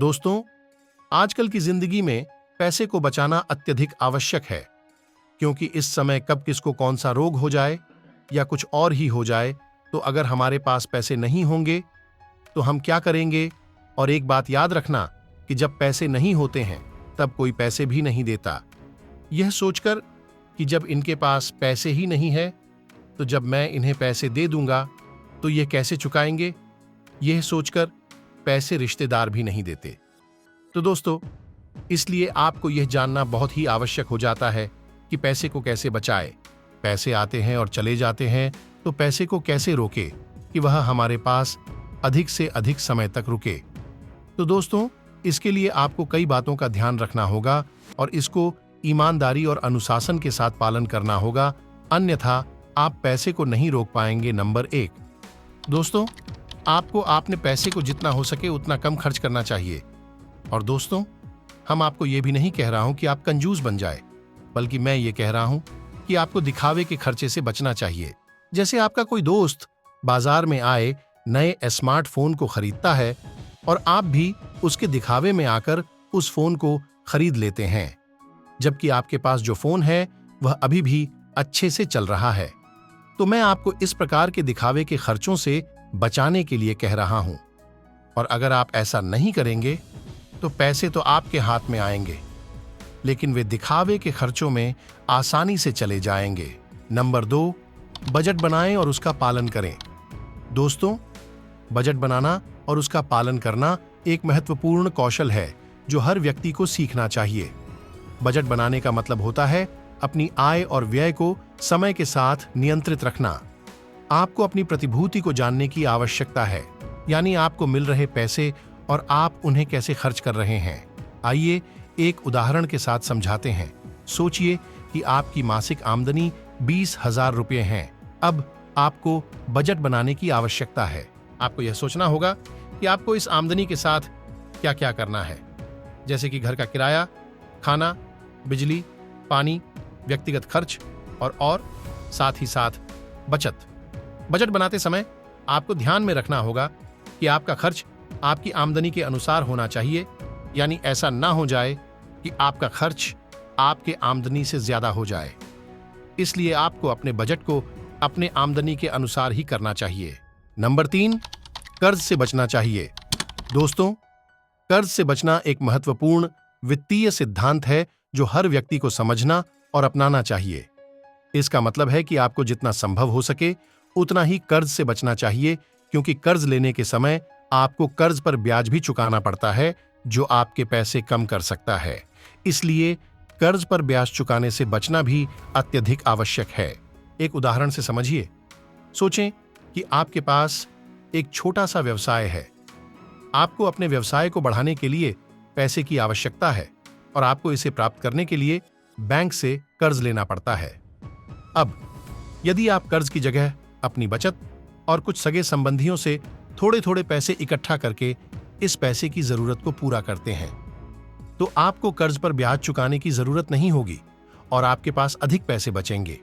दोस्तों, आजकल की जिंदगी में पैसे को बचाना अत्यधिक आवश्यक है, क्योंकि इस समय कब किसको कौन सा रोग हो जाए या कुछ और ही हो जाए, तो अगर हमारे पास पैसे नहीं होंगे तो हम क्या करेंगे। और एक बात याद रखना कि जब पैसे नहीं होते हैं तब कोई पैसे भी नहीं देता। यह सोचकर कि जब इनके पास पैसे ही नहीं है तो जब मैं इन्हें पैसे दे दूंगा तो ये कैसे चुकाएंगे, यह सोचकर पैसे रिश्तेदार भी नहीं देते। तो दोस्तों, इसलिए आपको यह जानना बहुत ही आवश्यक हो जाता है कि पैसे को कैसे बचाए। पैसे आते हैं और चले जाते हैं, तो पैसे को कैसे रोके कि वह हमारे पास अधिक से अधिक समय तक रुके। तो दोस्तों, इसके लिए आपको कई बातों का ध्यान रखना होगा और इसको ईमानदारी और अनुशासन के साथ पालन करना होगा, अन्यथा आप पैसे को नहीं रोक पाएंगे। नंबर 1, दोस्तों, आपको अपने पैसे को जितना हो सके उतना कम खर्च करना चाहिए। और दोस्तों, हम आपको यह भी नहीं कह रहा हूं कि आप कंजूस बन जाए, बल्कि मैं ये कह रहा हूं कि आपको दिखावे के खर्चे से बचना चाहिए। जैसे आपका कोई दोस्त बाजार में आए नए स्मार्टफोन को खरीदता है और आप भी उसके दिखावे में आकर उस फोन को खरीद लेते हैं, जबकि आपके पास जो फोन है वह अभी भी अच्छे से चल रहा है। तो मैं आपको इस प्रकार के दिखावे के खर्चों से बचाने के लिए कह रहा हूं। और अगर आप ऐसा नहीं करेंगे तो पैसे तो आपके हाथ में आएंगे, लेकिन वे दिखावे के खर्चों में आसानी से चले जाएंगे। नंबर 2, बजट बनाएं और उसका पालन करें। दोस्तों, बजट बनाना और उसका पालन करना एक महत्वपूर्ण कौशल है जो हर व्यक्ति को सीखना चाहिए। बजट बनाने का मतलब होता है अपनी आय और व्यय को समय के साथ नियंत्रित रखना। आपको अपनी प्रतिभूति को जानने की आवश्यकता है, यानी आपको मिल रहे पैसे और आप उन्हें कैसे खर्च कर रहे हैं। आइए एक उदाहरण के साथ समझाते हैं। सोचिए कि आपकी मासिक आमदनी 20,000 रुपये है। अब आपको बजट बनाने की आवश्यकता है। आपको यह सोचना होगा कि आपको इस आमदनी के साथ क्या क्या करना है, जैसे कि घर का किराया, खाना, बिजली, पानी, व्यक्तिगत खर्च और साथ ही साथ बचत। बजट बनाते समय आपको ध्यान में रखना होगा कि आपका खर्च आपकी आमदनी के अनुसार होना चाहिए, यानी ऐसा ना हो जाए कि आपका खर्च आपके आमदनी से ज्यादा हो जाए। इसलिए आपको अपने बजट को अपने आमदनी के अनुसार ही करना चाहिए। नंबर 3, कर्ज से बचना चाहिए। दोस्तों, कर्ज से बचना एक महत्वपूर्ण वित्तीय सिद्धांत है जो हर व्यक्ति को समझना और अपनाना चाहिए। इसका मतलब है कि आपको जितना संभव हो सके उतना ही कर्ज से बचना चाहिए, क्योंकि कर्ज लेने के समय आपको कर्ज पर ब्याज भी चुकाना पड़ता है, जो आपके पैसे कम कर सकता है। इसलिए कर्ज पर ब्याज चुकाने से बचना भी अत्यधिक आवश्यक है। एक उदाहरण से समझिए। सोचें कि आपके पास एक छोटा सा व्यवसाय है। आपको अपने व्यवसाय को बढ़ाने के लिए पैसे की आवश्यकता है और आपको इसे प्राप्त करने के लिए बैंक से कर्ज लेना पड़ता है। अब यदि आप कर्ज की जगह अपनी बचत और कुछ सगे संबंधियों से थोड़े थोड़े पैसे इकट्ठा करके इस पैसे की जरूरत को पूरा करते हैं, तो आपको कर्ज पर ब्याज चुकाने की जरूरत नहीं होगी और आपके पास अधिक पैसे बचेंगे।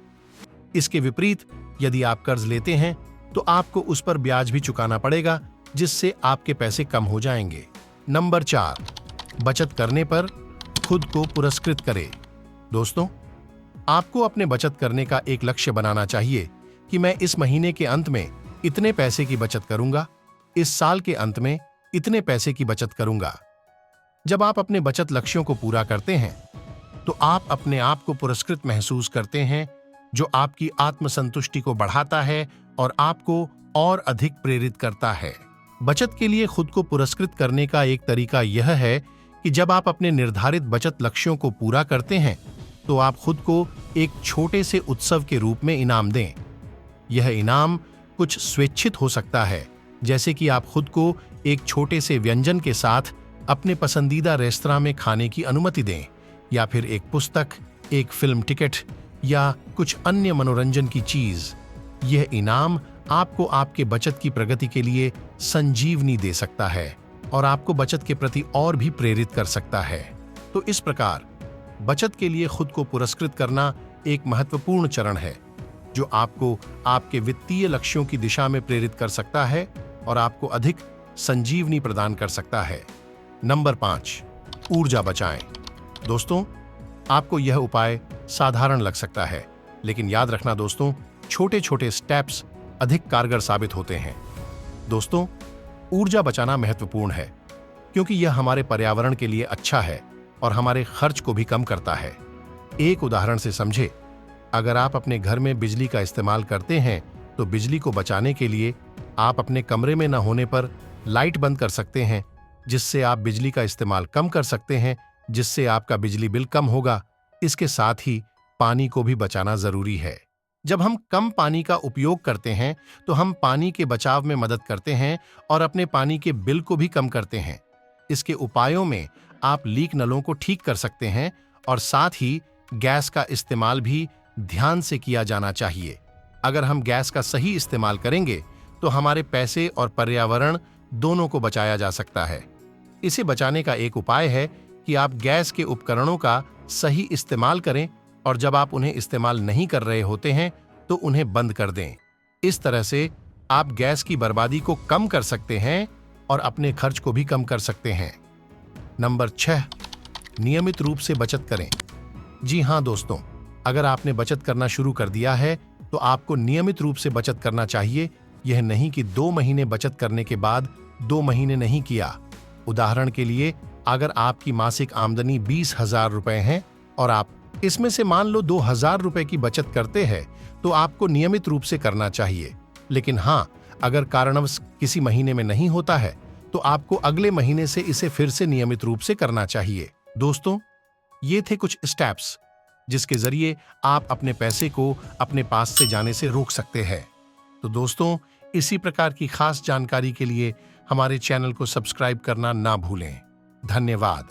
इसके विपरीत यदि आप कर्ज लेते हैं तो आपको उस पर ब्याज भी चुकाना पड़ेगा, जिससे आपके पैसे कम हो जाएंगे। नंबर 4, बचत करने पर खुद को पुरस्कृत करें। दोस्तों, आपको अपने बचत करने का एक लक्ष्य बनाना चाहिए कि मैं इस महीने के अंत में इतने पैसे की बचत करूंगा, इस साल के अंत में इतने पैसे की बचत करूंगा। जब आप अपने बचत लक्ष्यों को पूरा करते हैं तो आप अपने आप को पुरस्कृत महसूस करते हैं, जो आपकी आत्मसंतुष्टि को बढ़ाता है और आपको और अधिक प्रेरित करता है। बचत के लिए खुद को पुरस्कृत करने का एक तरीका यह है कि जब आप अपने निर्धारित बचत लक्ष्यों को पूरा करते हैं तो आप खुद को एक छोटे से उत्सव के रूप में इनाम दें। यह इनाम कुछ स्वेच्छित हो सकता है, जैसे कि आप खुद को एक छोटे से व्यंजन के साथ अपने पसंदीदा रेस्तरां में खाने की अनुमति दें, या फिर एक पुस्तक, एक फिल्म टिकट या कुछ अन्य मनोरंजन की चीज। यह इनाम आपको आपके बचत की प्रगति के लिए संजीवनी दे सकता है और आपको बचत के प्रति और भी प्रेरित कर सकता है। तो इस प्रकार बचत के लिए खुद को पुरस्कृत करना एक महत्वपूर्ण चरण है, जो आपको आपके वित्तीय लक्ष्यों की दिशा में प्रेरित कर सकता है और आपको अधिक संजीवनी प्रदान कर सकता है। नंबर 5, ऊर्जा बचाएं। दोस्तों, आपको यह उपाय साधारण लग सकता है, लेकिन याद रखना दोस्तों, छोटे छोटे स्टेप्स अधिक कारगर साबित होते हैं। दोस्तों, ऊर्जा बचाना महत्वपूर्ण है क्योंकि यह हमारे पर्यावरण के लिए अच्छा है और हमारे खर्च को भी कम करता है। एक उदाहरण से समझे, अगर आप अपने घर में बिजली का इस्तेमाल करते हैं तो बिजली को बचाने के लिए आप अपने कमरे में न होने पर लाइट बंद कर सकते हैं, जिससे आप बिजली का इस्तेमाल कम कर सकते हैं, जिससे आपका बिजली बिल कम होगा। इसके साथ ही पानी को भी बचाना जरूरी है। जब हम कम पानी का उपयोग करते हैं तो हम पानी के बचाव में मदद करते हैं और अपने पानी के बिल को भी कम करते हैं। इसके उपायों में आप लीक नलों को ठीक कर सकते हैं और साथ ही गैस का इस्तेमाल भी ध्यान से किया जाना चाहिए। अगर हम गैस का सही इस्तेमाल करेंगे तो हमारे पैसे और पर्यावरण दोनों को बचाया जा सकता है। इसे बचाने का एक उपाय है कि आप गैस के उपकरणों का सही इस्तेमाल करें और जब आप उन्हें इस्तेमाल नहीं कर रहे होते हैं तो उन्हें बंद कर दें। इस तरह से आप गैस की बर्बादी को कम कर सकते हैं और अपने खर्च को भी कम कर सकते हैं। नंबर 6, नियमित रूप से बचत करें। जी हाँ दोस्तों, अगर आपने बचत करना शुरू कर दिया है तो आपको नियमित रूप से बचत करना चाहिए। यह नहीं कि 2 महीने बचत करने के बाद 2 महीने नहीं किया। उदाहरण के लिए, अगर आपकी मासिक आमदनी 20,000 रुपए है और आप इसमें से मान लो 2,000 रुपए की बचत करते हैं तो आपको नियमित रूप से करना चाहिए। लेकिन हाँ, अगर कारणवश किसी महीने में नहीं होता है तो आपको अगले महीने से इसे फिर से नियमित रूप से करना चाहिए। दोस्तों, ये थे कुछ स्टेप्स जिसके जरिए आप अपने पैसे को अपने पास से जाने से रोक सकते हैं। तो दोस्तों, इसी प्रकार की खास जानकारी के लिए हमारे चैनल को सब्सक्राइब करना ना भूलें। धन्यवाद।